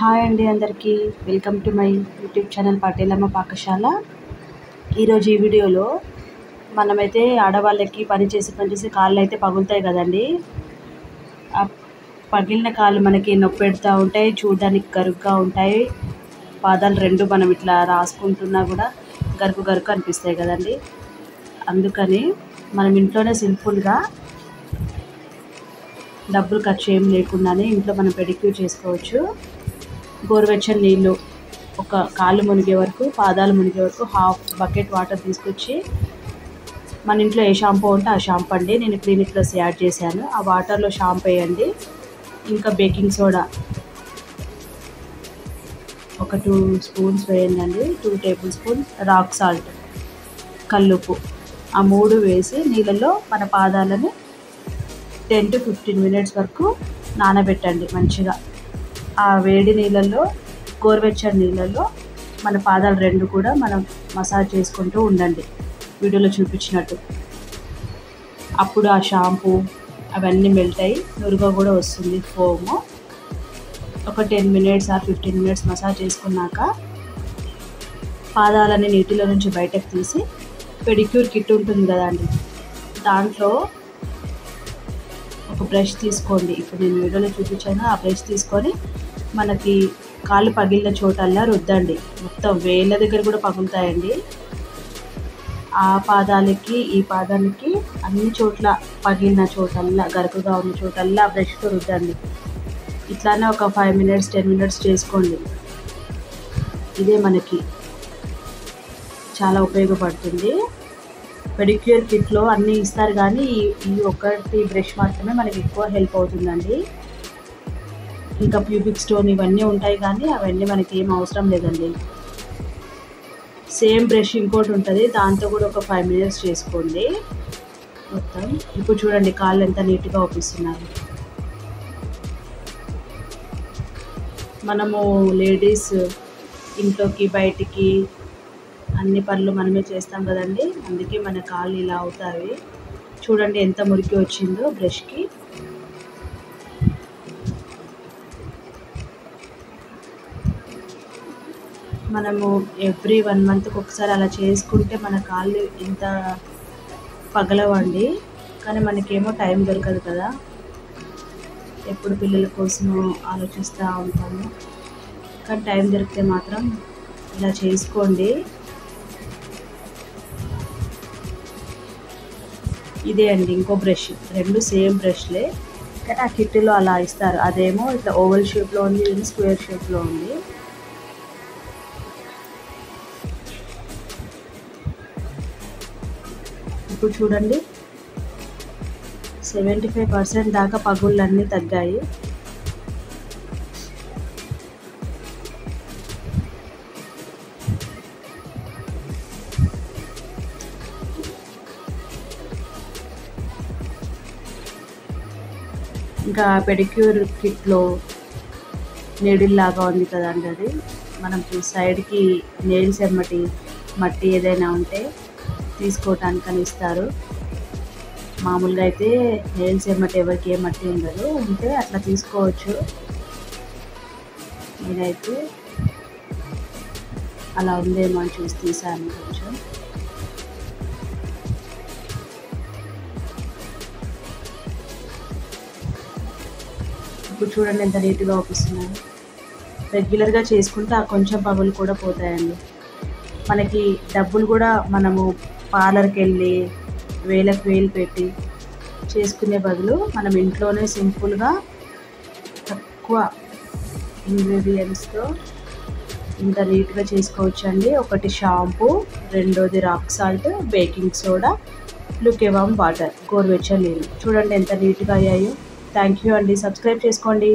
Hi అండి అందరికీ welcome to my YouTube channel Patelamma Pakasala. ఈరోజు ఈ వీడియోలో మనమైతే ఆడవాళ్ళకి పనిచేసి కాళ్ళు అయితే పగులుతాయి కదండి. ఆ పగిలిన కాళ్ళు మనకి నొప్పి పెడుతూ ఉంటాయి, చూడడానికి గరుగ్గా ఉంటాయి. పాదాలు రెండు మనం ఇట్లా రాసుకుంటున్నా కూడా గరుకు అనిపిస్తాయి కదండి. అందుకని మనం ఇంట్లోనే సింపుల్గా డబ్బులు ఖర్చు ఏం లేకుండానే ఇంట్లో మనం పెడిక్యూర్ చేసుకోవచ్చు. గోరువెచ్చని నీళ్ళు ఒక కాళ్ళు మునిగే వరకు, పాదాలు మునిగే వరకు హాఫ్ బకెట్ వాటర్ తీసుకొచ్చి, మన ఇంట్లో ఏ షాంపూ ఉంటే ఆ షాంపూ అండి, నేను క్లినిక్ ప్లస్ యాడ్ చేశాను. ఆ వాటర్లో షాంపూ వేయండి. ఇంకా బేకింగ్ సోడా ఒక 2 స్పూన్స్ వేయండి, 2 టేబుల్ స్పూన్స్ రాక్ సాల్ట్, కల్లుప్పు, ఆ 3 వేసి నీళ్ళలో మన పాదాలని 10 to 15 మినిట్స్ వరకు నానబెట్టండి మంచిగా. ఆ వేడి నీళ్ళల్లో, గోరువెచ్చని నీళ్ళల్లో మన పాదాలు రెండు కూడా మనం మసాజ్ చేసుకుంటూ ఉండండి వీడియోలో చూపించినట్టు. అప్పుడు ఆ షాంపూ అవన్నీ మెల్ట్ అయ్యి నురుగా కూడా వస్తుంది ఫోము. ఒక 10 మినిట్స్ ఆర్ 15 మినిట్స్ మసాజ్ చేసుకున్నాక పాదాలని నీటిలో నుంచి బయటకు తీసి పెడిక్యూర్ కిట్ ఉంటుంది కదండి, దాంట్లో ఒక బ్రష్ తీసుకోండి. ఇప్పుడు నేను వీడియోలో చూపించాను, ఆ బ్రష్ తీసుకొని మనకి కాళ్ళు పగిలిన చోటల్లా రుద్దండి. మొత్తం వేళ్ళ దగ్గర కూడా పగులుతాయండి. ఆ పాదాలకి ఈ పాదానికి అన్ని చోట్ల పగిలిన చోటల్లా, గరుకుగా ఉన్న చోటల్లా ఆ బ్రష్తో రుద్దండి. ఇట్లానే ఒక 5 మినిట్స్ 10 మినిట్స్ చేసుకోండి. ఇదే మనకి చాలా ఉపయోగపడుతుంది. పెడిక్యూర్ కిట్లో అన్నీ ఇస్తారు కానీ ఈ ఒక్కటి బ్రష్ మాత్రమే మనకి ఎక్కువ హెల్ప్ అవుతుందండి. ఇంకా ప్యూబిక్ స్టోన్ ఇవన్నీ ఉంటాయి కానీ అవన్నీ మనకి ఏం అవసరం లేదండి. సేమ్ బ్రష్ ఇంకోటి ఉంటుంది, దాంతో కూడా ఒక 5 మినిట్స్ చేసుకోండి మొత్తం. ఇప్పుడు చూడండి కాళ్ళు ఎంత నీట్గా అవుపిస్తున్నారు. మనము లేడీస్ ఇంట్లోకి బయటికి అన్ని పనులు మనమే చేస్తాం కదండి, అందుకే మన కాళ్ళు ఇలా అవుతాయి. చూడండి ఎంత మురికి వచ్చిందో బ్రష్కి. మనము ఎవ్రీ 1 మంత్కి ఒకసారి అలా చేసుకుంటే మన కాళ్ళు ఇంత పగలవండి. కానీ మనకేమో టైం దొరకదు కదా, ఎప్పుడు పిల్లల కోసము ఆలోచిస్తూ ఉంటాము. కానీ టైం దొరికితే మాత్రం ఇలా చేసుకోండి. ఇదే అండి ఇంకో బ్రష్, రెండు సేమ్ బ్రష్లే కానీ ఆ కిట్లో అలా ఇస్తారు. అదేమో ఇట్లా ఓవల్ షేప్లో ఉంది, ఇది స్క్వేర్ షేప్లో ఉంది. ఇప్పుడు చూడండి 75% దాకా పగుళ్ళన్నీ తగ్గాయి. ఇంకా పెడిక్యూర్ కిట్లో నీడిల్ లాగా ఉంది కదండి, అది మనకి సైడ్కి నెయిల్స్ ఎమ్మటి మట్టి ఏదైనా ఉంటే తీసుకోవటానికని ఇస్తారు. మామూలుగా అయితే నెయిల్స్ ఎమ్మటి ఎవరికి ఏ మట్టి ఉండదు, ఉంటే అట్లా తీసుకోవచ్చు. నేనైతే అలా ఉందేమో అని చూసి తీసాను కొంచెం. ఇప్పుడు చూడండి ఎంత నీట్గా అవుపిస్తున్నాను. రెగ్యులర్గా చేసుకుంటే ఆ కొంచెం పగులు కూడా పోతాయండి. మనకి డబ్బులు కూడా మనము పార్లర్కి వెళ్ళి వేలకు వేలు పెట్టి చేసుకునే బదులు మనం ఇంట్లోనే సింపుల్గా తక్కువ ఇంగ్రీడియంట్స్తో ఇంత నీట్గా చేసుకోవచ్చండి. ఒకటి షాంపూ, రెండోది rock salt, baking soda, lukewarm water, గోరువెచ్చని నీళ్ళు. చూడండి ఎంత నీట్గా అయ్యాయో. థ్యాంక్ యూ అండి. సబ్స్క్రైబ్ చేసుకోండి.